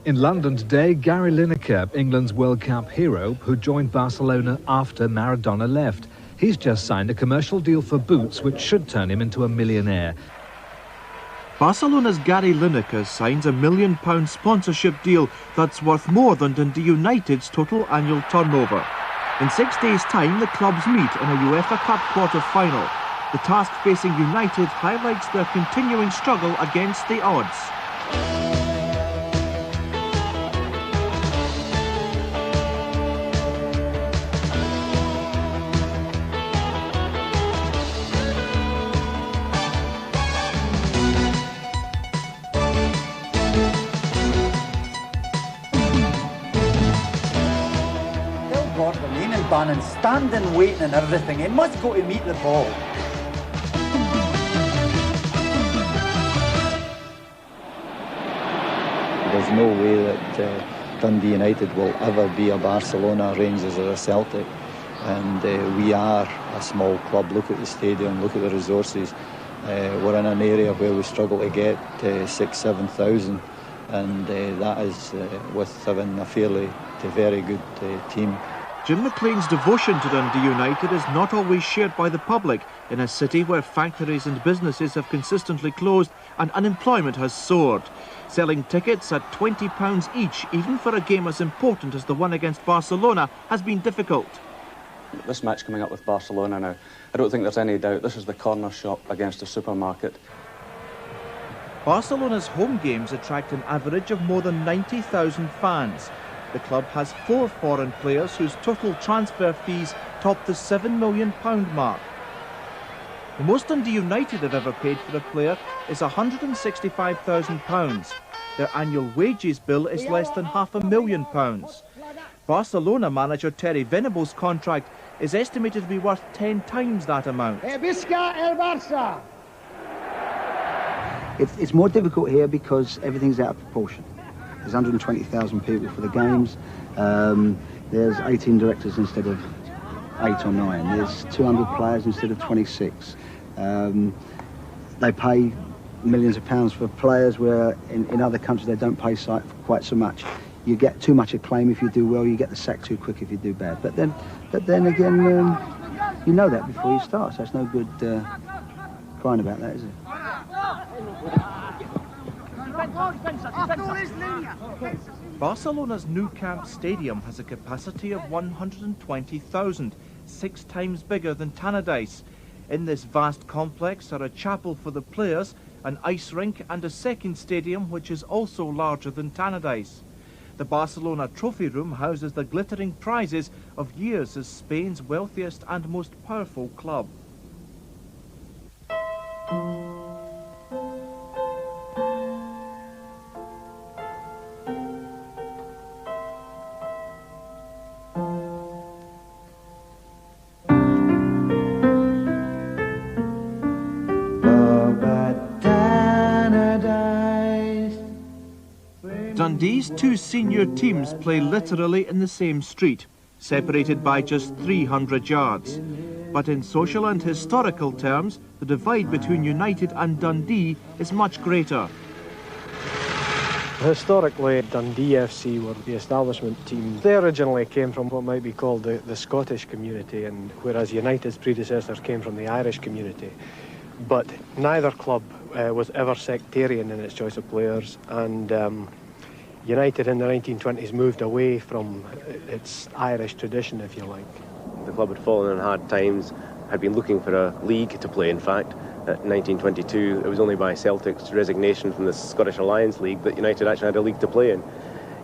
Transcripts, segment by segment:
In London today, Gary Lineker, England's World Cup hero, who joined Barcelona after Maradona left. He's just signed a commercial deal for boots, which should turn him into a millionaire. Barcelona's Gary Lineker signs £1 million sponsorship deal that's worth more than Dundee United's total annual turnover. In 6 days' time, the clubs meet in a UEFA Cup quarter-final. The task facing United highlights their continuing struggle against the odds. And standing, waiting and everything. He must go to meet the ball. There's no way that Dundee United will ever be a Barcelona, a Rangers or a Celtic. And we are a small club. Look at the stadium, look at the resources. We're in an area where we struggle to get 6,000-7,000. And that is with having a fairly very good team. Jim McLean's devotion to Dundee United is not always shared by the public in a city where factories and businesses have consistently closed and unemployment has soared. Selling tickets at £20 each, even for a game as important as the one against Barcelona, has been difficult. This match coming up with Barcelona now, I don't think there's any doubt this is the corner shop against a supermarket. Barcelona's home games attract an average of more than 90,000 fans. The club has 4 foreign players whose total transfer fees top the £7 million mark. The most Dundee United have ever paid for a player is £165,000. Their annual wages bill is less than £500,000. Barcelona manager Terry Venable's contract is estimated to be worth 10 times that amount. It's more difficult here because everything's out of proportion. There's 120,000 people for the games. There's 18 directors instead of 8 or 9. There's 200 players instead of 26. They pay millions of pounds for players where in other countries they don't pay quite so much. You get too much acclaim if you do well, you get the sack too quick if you do bad. But then again, you know that before you start, so it's no good crying about that, is it? Barcelona's Nou Camp Stadium has a capacity of 120,000, 6 times bigger than Tannadice. In this vast complex are a chapel for the players, an ice rink and a second stadium which is also larger than Tannadice. The Barcelona Trophy Room houses the glittering prizes of years as Spain's wealthiest and most powerful club. Dundee's 2 senior teams play literally in the same street, separated by just 300 yards. But in social and historical terms, the divide between United and Dundee is much greater. Historically, Dundee FC were the establishment team. They originally came from what might be called the Scottish community, and whereas United's predecessors came from the Irish community. But neither club was ever sectarian in its choice of players, and United in the 1920s moved away from its Irish tradition, if you like. The club had fallen on hard times, had been looking for a league to play, in fact. In 1922, it was only by Celtic's resignation from the Scottish Alliance League that United actually had a league to play in.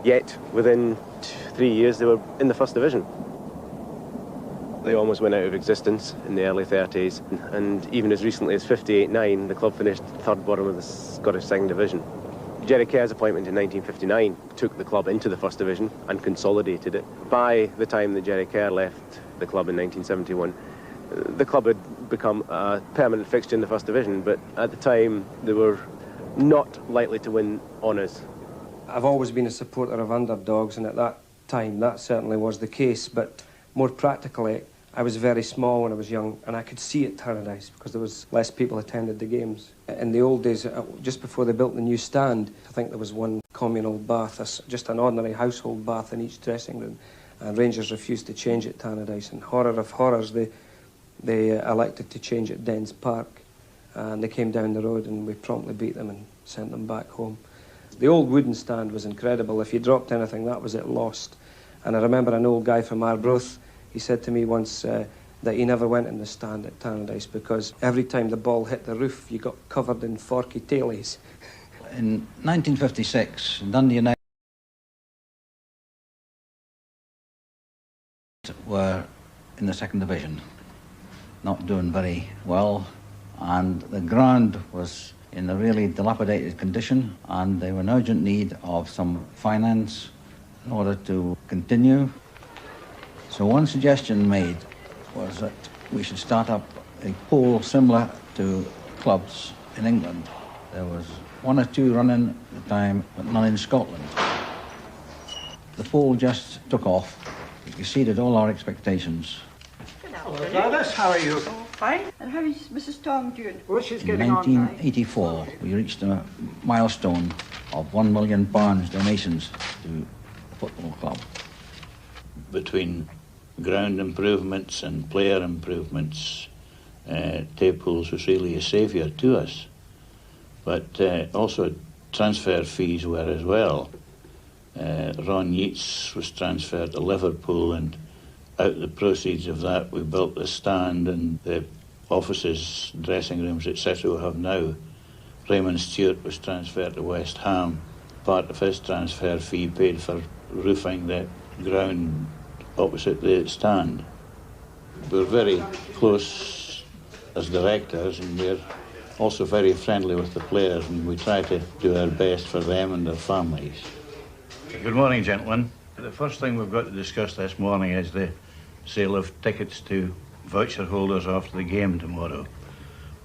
Yet, within 3 years, they were in the First Division. They almost went out of existence in the early 30s, and even as recently as 58-9, the club finished third bottom of the Scottish Second Division. Jerry Kerr's appointment in 1959 took the club into the First Division and consolidated it. By the time that Jerry Kerr left the club in 1971, the club had become a permanent fixture in the First Division, but at the time they were not likely to win honours. I've always been a supporter of underdogs, and at that time that certainly was the case, but more practically, I was very small when I was young, and I could see at Tannadice because there was less people attended the games. In the old days, just before they built the new stand, I think there was one communal bath, just an ordinary household bath in each dressing room. And Rangers refused to change it, Tannadice, and horror of horrors, they elected to change it Dens Park. And they came down the road and we promptly beat them and sent them back home. The old wooden stand was incredible. If you dropped anything, that was it lost. And I remember an old guy from Arbroath, he said to me once that he never went in the stand at Tannadice because every time the ball hit the roof, you got covered in forky tailies. In 1956, Dundee United were in the second division, not doing very well, and the ground was in a really dilapidated condition, and they were in urgent need of some finance in order to continue. So one suggestion made was that we should start up a pool similar to clubs in England. There was one or two running at the time, but none in Scotland. The pool just took off. It exceeded all our expectations. Hello, Gladys, how are you? Oh, fine. And how is Mrs. Tom doing? Well, she's In getting 1984, we reached a milestone of £1 million donations to the football club. Between ground improvements and player improvements, Taypools was really a saviour to us. But also transfer fees were as well. Ron Yeats was transferred to Liverpool, and out of the proceeds of that we built the stand and the offices, dressing rooms, etc. we have now. Raymond Stewart was transferred to West Ham. Part of his transfer fee paid for roofing the ground opposite the stand. We're very close as directors, and we're also very friendly with the players, and we try to do our best for them and their families. Good morning, gentlemen. The first thing we've got to discuss this morning is the sale of tickets to voucher holders after the game tomorrow,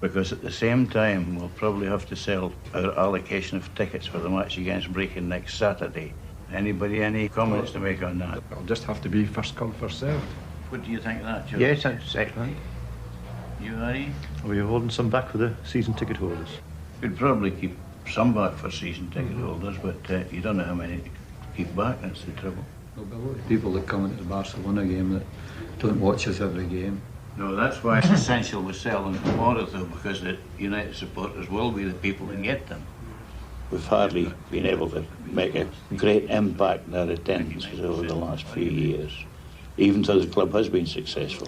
because at the same time we'll probably have to sell our allocation of tickets for the match against Brecon next Saturday. Anybody any comments to make on that? It'll just have to be first come, first served. What do you think of that, Joe? Yes, that's excellent. You, Harry? We're holding some back for the season ticket holders. We'd probably keep some back for season ticket holders, but you don't know how many to keep back, that's the trouble. There'll be a lot of people that come into the Barcelona game that don't watch us every game. No, that's why it's essential we sell them tomorrow, though, because the United supporters will be the people that get them. We've hardly been able to make a great impact in our attendances over the last few years, even though the club has been successful.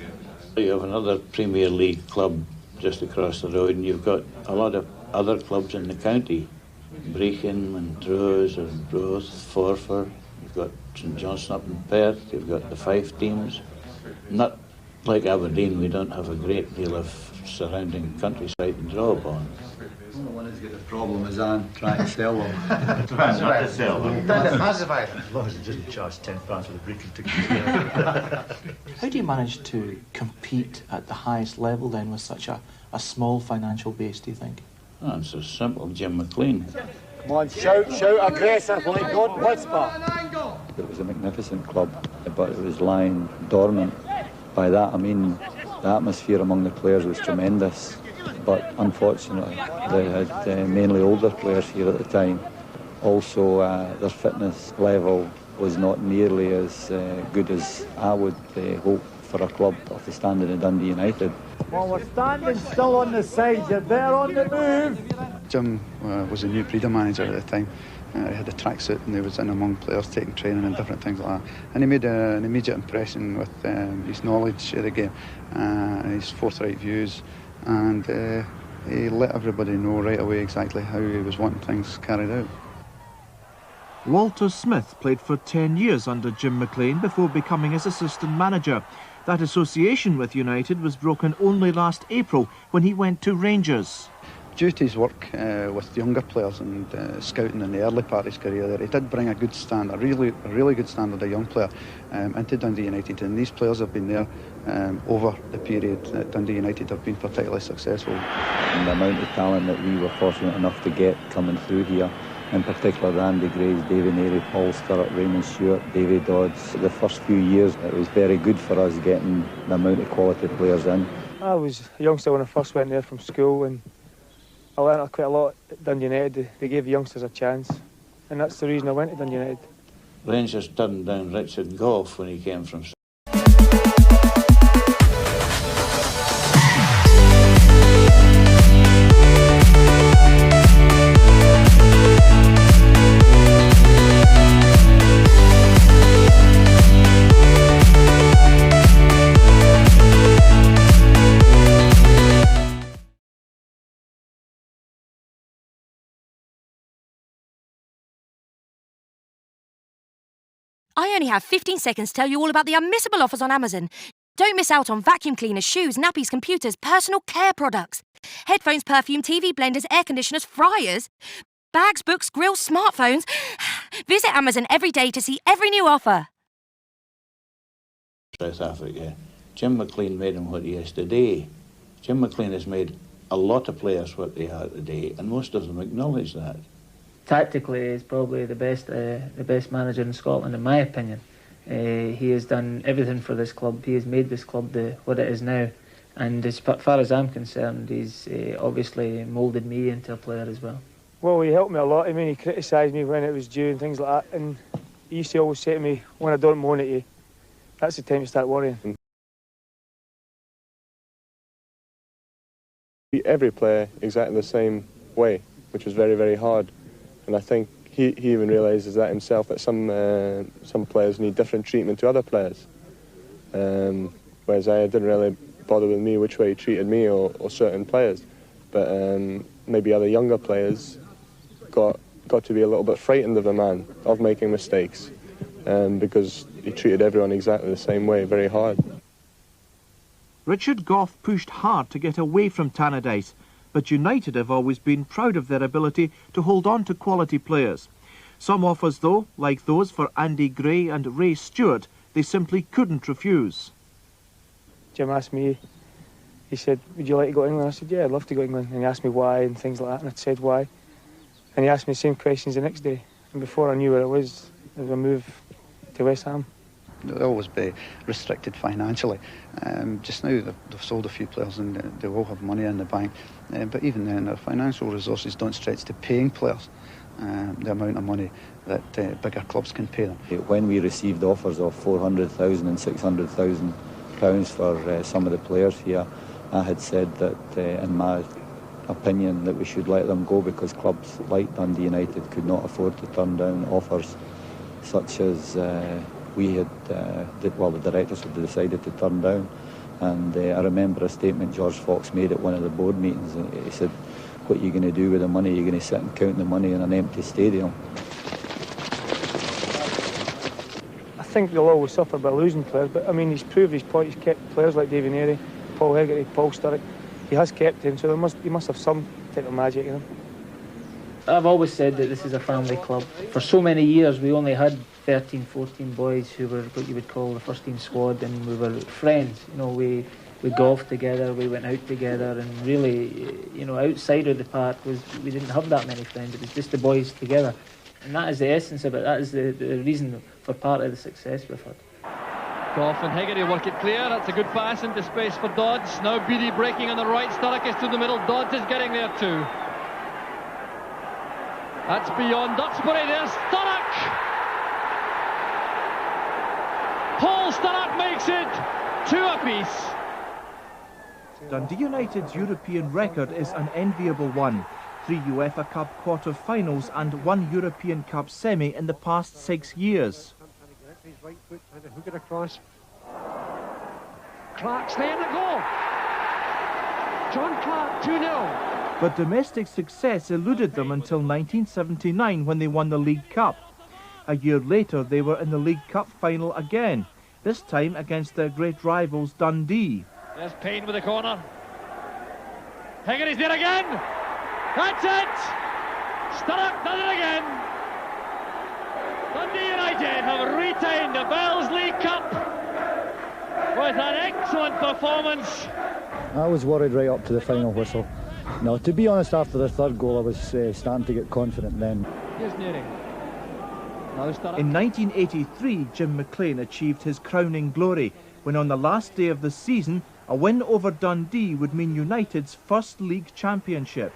You have another Premier League club just across the road, and you've got a lot of other clubs in the county. Brecon, Montrose, Arbroath, Forfar. You've got St Johnstone up in Perth. You've got the Fife teams. Not like Aberdeen, we don't have a great deal of surrounding countryside to draw upon. The only one who's got a problem is Anne trying to sell them. Trying not to sell them. As long as it doesn't charge £10 for the Brecon ticket. How do you manage to compete at the highest level then with such a small financial base, do you think? Oh, it's so simple, Jim McLean. Come on, shout aggressively, don't whisper. It was a magnificent club, but it was lying dormant. By that I mean the atmosphere among the players was tremendous, but unfortunately they had mainly older players here at the time. Also their fitness level was not nearly as good as I would hope for a club of the standard of Dundee United. Well, we're standing still on the sides, you're better on the move. Jim was a new breeder manager at the time. He had a tracksuit and he was in among players taking training and different things like that. And he made an immediate impression with his knowledge of the game and his forthright views. And he let everybody know right away exactly how he was wanting things carried out. Walter Smith played for 10 years under Jim McLean before becoming his assistant manager. That association with United was broken only last April when he went to Rangers. Due to his work with younger players and scouting in the early part of his career there, he did bring a good stand, a really good standard of young player into Dundee United, and these players have been there over the period that Dundee United have been particularly successful. And the amount of talent that we were fortunate enough to get coming through here, in particular Andy Grays, David Neary, Paul Sturrock, Raymond Stewart, David Dodds. The first few years it was very good for us getting the amount of quality players in. I was a youngster when I first went there from school, and I learned quite a lot at Dundee United. They gave the youngsters a chance. and that's the reason I went to Dundee United. Rangers turned down Richard Gough when he came from... I only have 15 seconds to tell you all about the unmissable offers on Amazon. Don't miss out on vacuum cleaners, shoes, nappies, computers, personal care products, headphones, perfume, TV, blenders, air conditioners, fryers, bags, books, grills, smartphones. Visit Amazon every day to see every new offer. South Africa. Jim McLean made him what he is today. Jim McLean has made a lot of players what they are today, and most of them acknowledge that. Tactically, he's probably the best manager in Scotland, in my opinion. He has done everything for this club. He has made this club what it is now. And as far as I'm concerned, he's obviously moulded me into a player as well. Well, he helped me a lot. I mean, he criticised me when it was due and things like that. And he used to always say to me, when I don't moan at you, that's the time to start worrying. Every player exactly the same way, which was very, very hard. And I think he even realises that himself, that some players need different treatment to other players. Whereas it didn't really bother with me which way he treated me or certain players. But maybe other younger players got to be a little bit frightened of the man, of making mistakes, because he treated everyone exactly the same way, very hard. Richard Gough pushed hard to get away from Tannadice, but United have always been proud of their ability to hold on to quality players. Some offers, though, like those for Andy Gray and Ray Stewart, they simply couldn't refuse. Jim asked me, he said, would you like to go to England? I said, yeah, I'd love to go to England. And he asked me why and things like that, and I said why. And he asked me the same questions the next day. And before I knew where it was a move to West Ham. They'll always be restricted financially. Just now they've sold a few players and they will have money in the bank. But even then, their financial resources don't stretch to paying players the amount of money that bigger clubs can pay them. When we received offers of £400,000 and £600,000 for some of the players here, I had said that, in my opinion, that we should let them go because clubs like Dundee United could not afford to turn down offers such as we had, the directors had decided to turn down. And I remember a statement George Fox made at one of the board meetings. He said, what are you going to do with the money? You're going to sit and count the money in an empty stadium. I think they'll always suffer by losing players, but I mean, he's proved his point. He's kept players like Davy Neary, Paul Hegarty, Paul Sturrock. He has kept him, so he must have some type of magic in him. I've always said that this is a family club. For so many years, we only had 13, 14 boys who were what you would call the first team squad, and we were friends. You know, we golfed together, we went out together, and really, you know, outside of the park we didn't have that many friends. It was just the boys together, and that is the essence of it. That is the reason for part of the success we've had. Gough and Hegarty work it clear. That's a good pass into space for Dodds. Now Beattie breaking on the right. Sturrock is through the middle. Dodds is getting there too. That's beyond Duxbury. There's Sturrock. Paul Sturrock makes it 2 apiece. Dundee United's European record is an enviable one. 3 UEFA Cup quarter-finals and 1 European Cup semi in the past 6 years. His right foot and a hook it across. Clark's there in the goal. John Clark, 2-0. But domestic success eluded them until 1979 when they won the League Cup. A year later they were in the League Cup final again, this time against their great rivals Dundee. There's Payne with the corner. Hegarty's there again. That's it. Sturrock does it again. Dundee United have retained the Bells League Cup with an excellent performance. I was worried right up to the final whistle. No, to be honest, after the third goal I was starting to get confident then. Here's Neary. In 1983, Jim McLean achieved his crowning glory when on the last day of the season a win over Dundee would mean United's first league championship.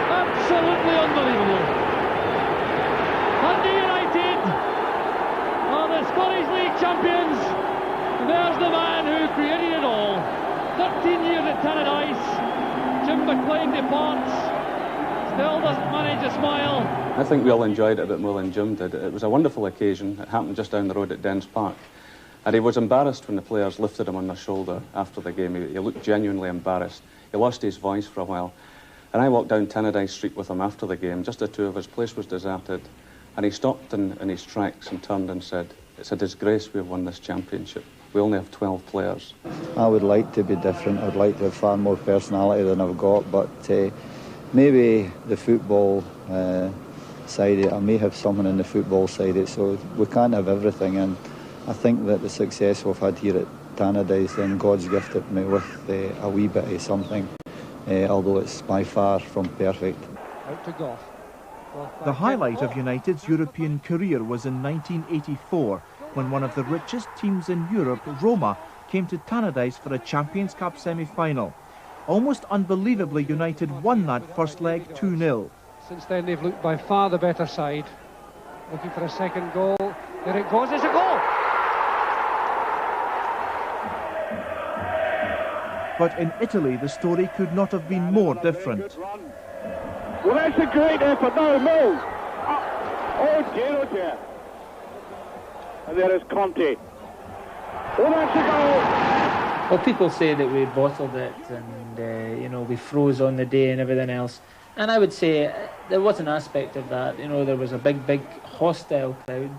Absolutely unbelievable. champions. There's the man who created it all. 13 years at Tannadice. Jim McLean departs. Still doesn't manage a smile. I think we all enjoyed it a bit more than Jim did. It was a wonderful occasion. It happened just down the road at Dens Park. And he was embarrassed when the players lifted him on their shoulder after the game. He looked genuinely embarrassed. He lost his voice for a while. And I walked down Tannadice Street with him after the game, just the two of us. Place was deserted. And he stopped in his tracks and turned and said, "It's a disgrace we've won this championship. We only have 12 players." I would like to be different. I'd like to have far more personality than I've got, but maybe the football side of it, I may have someone in the football side of it, so we can't have everything. And I think that the success we've had here at Tannadice, then God's gifted me with a wee bit of something, although it's by far from perfect. Out to Goff. The highlight of United's European career was in 1984, when one of the richest teams in Europe, Roma, came to Tannadice for a Champions Cup semi-final. Almost unbelievably, United won that first leg 2-0. Since then they've looked by far the better side. Looking for a second goal. There it goes, it's a goal! But in Italy, the story could not have been more different. Well, that's a great effort. Now, move. Oh, dear, oh, dear. And there is Conte. Oh, that's a goal. Well, people say that we bottled it and, you know, we froze on the day and everything else. And I would say there was an aspect of that. You know, there was a big hostile crowd.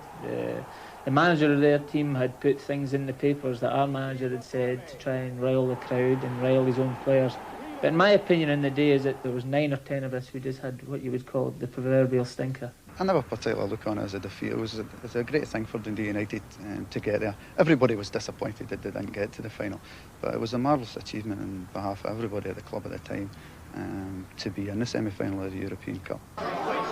The manager of their team had put things in the papers that our manager had said to try and rile the crowd and rile his own players. But in my opinion in the day is that there was 9 or 10 of us who just had what you would call the proverbial stinker. I never particularly look on it as a defeat. It was a great thing for Dundee United to get there. Everybody was disappointed that they didn't get to the final, but it was a marvellous achievement on behalf of everybody at the club at the time to be in the semi-final of the European Cup.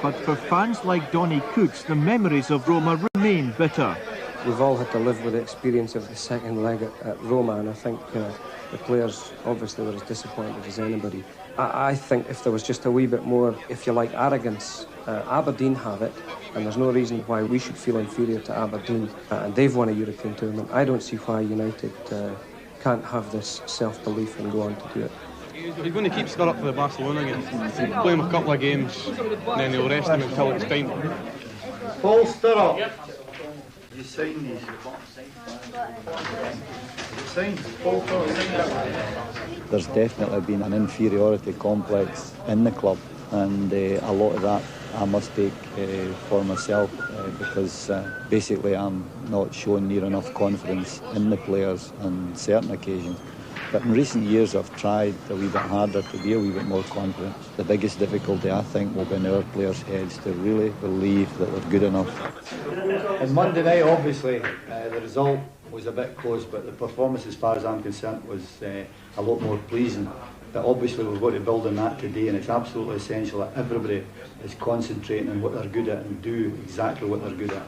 But for fans like Donny Cooks, the memories of Roma remain bitter. We've all had to live with the experience of the second leg at Roma, and I think the players obviously were as disappointed as anybody. I think if there was just a wee bit more, if you like, arrogance, Aberdeen have it, and there's no reason why we should feel inferior to Aberdeen, and they've won a European tournament. I don't see why United can't have this self-belief and go on to do it. He's going to keep Stir up for the Barcelona game. Play him a couple of games, and then they'll rest him until it's time. Paul Stir up. You signed these. There's definitely been an inferiority complex in the club, and a lot of that I must take for myself because basically I'm not showing near enough confidence in the players on certain occasions. But in recent years I've tried a wee bit harder to be a wee bit more confident. The biggest difficulty I think will be in our players' heads to really believe that they're good enough. On Monday night, obviously, the result was a bit close, but the performance, as far as I'm concerned, was a lot more pleasing. But obviously we've got to build on that today, and it's absolutely essential that everybody is concentrating on what they're good at and do exactly what they're good at.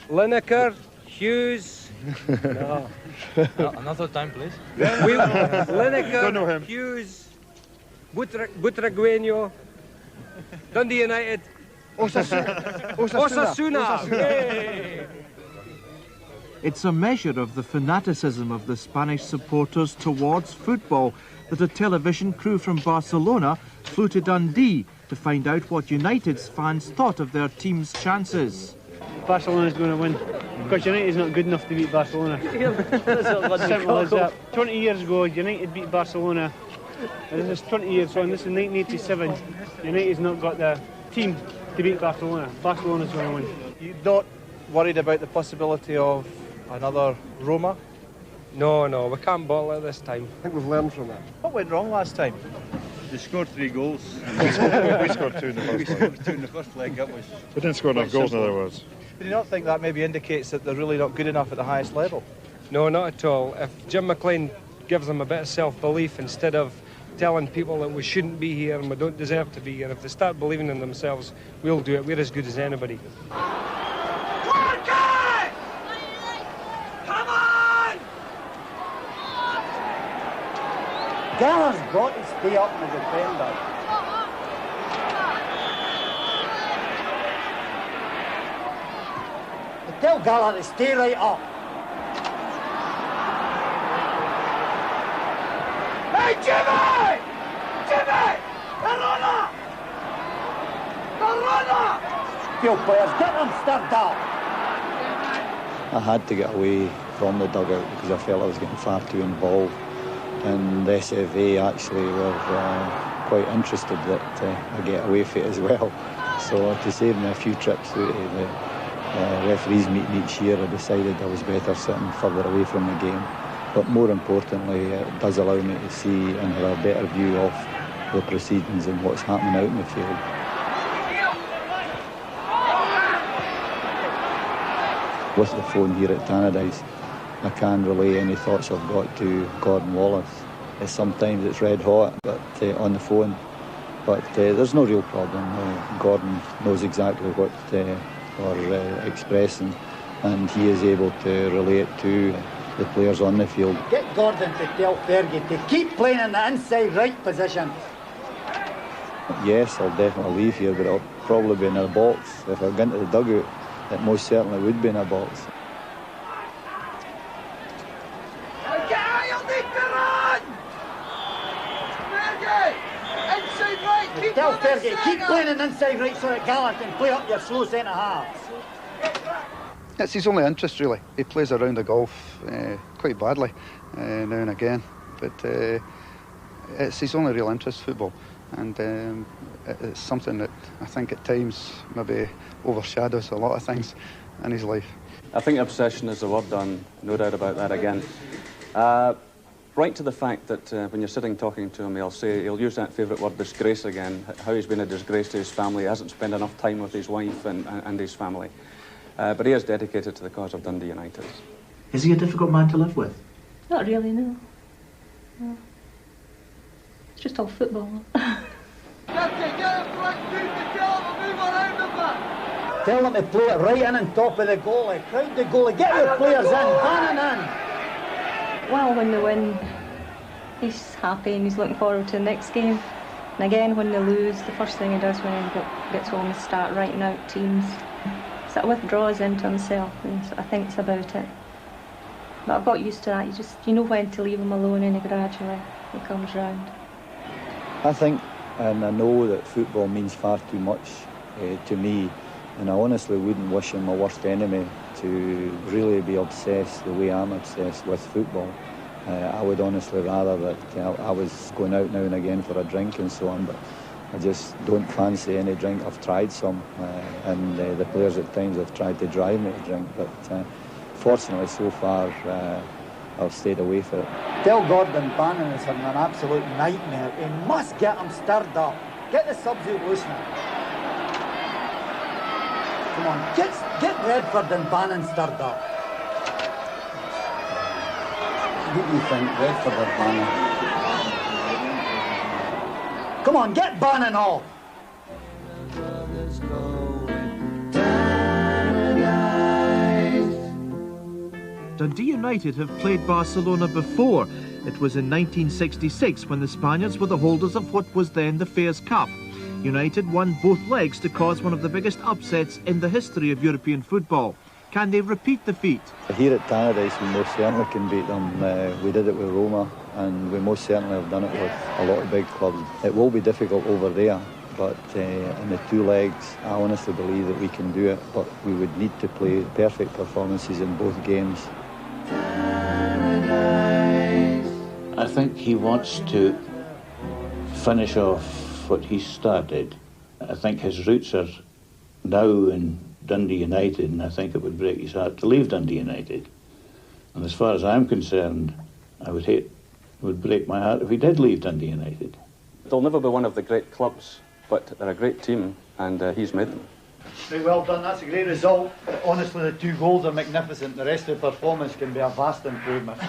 Lineker, Hughes... No. Another time, please. Lineker, Hughes, Butragueño, Dundee United, Osasuna. Yay! It's a measure of the fanaticism of the Spanish supporters towards football that a television crew from Barcelona flew to Dundee to find out what United's fans thought of their team's chances. Barcelona's going to win, because United's not good enough to beat Barcelona. Simple as that. 20 years ago, United beat Barcelona. This is 20 years on, this is 1987. United's not got the team to beat Barcelona. Barcelona's going to win. You're not worried about the possibility of another Roma? No, we can't bottle it this time. I think we've learned from it. What went wrong last time? They scored 3 goals. We scored 2 in the first leg. We scored 2 in the first leg. That was. We didn't score enough goals, in other words. Do you not think that maybe indicates that they're really not good enough at the highest level? No, not at all. If Jim McLean gives them a bit of self-belief instead of telling people that we shouldn't be here and we don't deserve to be here, if they start believing in themselves, we'll do it. We're as good as anybody. Gallagher's got to stay up in the defender. Tell Gallagher to stay right up. Hey, Jimmy! Jimmy! The runner! The runner! Field players, get them stirred up. I had to get away from the dugout because I felt I was getting far too involved, and the SFA actually were quite interested that I get away from it as well. So to save me a few trips out of the referees meeting each year, I decided I was better sitting further away from the game. But more importantly, it does allow me to see and have a better view of the proceedings and what's happening out in the field. With the phone here at Tannadice, I can relay any thoughts I've got to Gordon Wallace. Sometimes it's red hot on the phone, but there's no real problem. Gordon knows exactly what we're expressing, and he is able to relate to the players on the field. Get Gordon to tell Fergie to keep playing in the inside right position. Yes, I'll definitely leave here, but I'll probably be in a box. If I go into the dugout, it most certainly would be in a box. Tell Fergie, keep playing in inside right so that Gallant can play up your slow centre halves. It's his only interest, really. He plays around the golf quite badly now and again, but it's his only real interest, football, and it's something that I think at times maybe overshadows a lot of things in his life. I think obsession is the word, Don, no doubt about that again. Right to the fact that when you're sitting talking to him, he'll use that favourite word, disgrace, again, how he's been a disgrace to his family, hasn't spent enough time with his wife and his family. But he is dedicated to the cause of Dundee United. Is he a difficult man to live with? Not really, no. No. It's just all football. Tell them to play it right in on top of the goalie. Crowd the goalie, get your players in, Bannon in. Well, when they win, he's happy and he's looking forward to the next game. And again, when they lose, the first thing he does when he gets home is start writing out teams. Sort of withdraws into himself, and I think it's about it. But I've got used to that. You know when to leave him alone, and he gradually comes round. I think, and I know that football means far too much to me, and I honestly wouldn't wish him my worst enemy to really be obsessed the way I'm obsessed with football. I would honestly rather that I was going out now and again for a drink and so on, but I just don't fancy any drink. I've tried some, and the players at times have tried to drive me to drink, but fortunately so far I've stayed away from it. Tell Gordon Bannon is having an absolute nightmare. He must get him stirred up. Get the subs out loose now. Come on, get Redford and Bannon stirred up. What do you think, Redford or Bannon? Come on, get Bannon off. Dundee United have played Barcelona before. It was in 1966 when the Spaniards were the holders of what was then the Fairs Cup. United won both legs to cause one of the biggest upsets in the history of European football. Can they repeat the feat? Here at Tannadice we most certainly can beat them. We did it with Roma, and we most certainly have done it with a lot of big clubs. It will be difficult over there, but in the two legs I honestly believe that we can do it, but we would need to play perfect performances in both games. I think he wants to finish off what he started. I think his roots are now in Dundee United, and I think it would break his heart to leave Dundee United. And as far as I'm concerned, it would break my heart if he did leave Dundee United. They'll never be one of the great clubs, but they're a great team, and he's made them. Very well done, that's a great result. Honestly, the 2 goals are magnificent. The rest of the performance can be a vast improvement.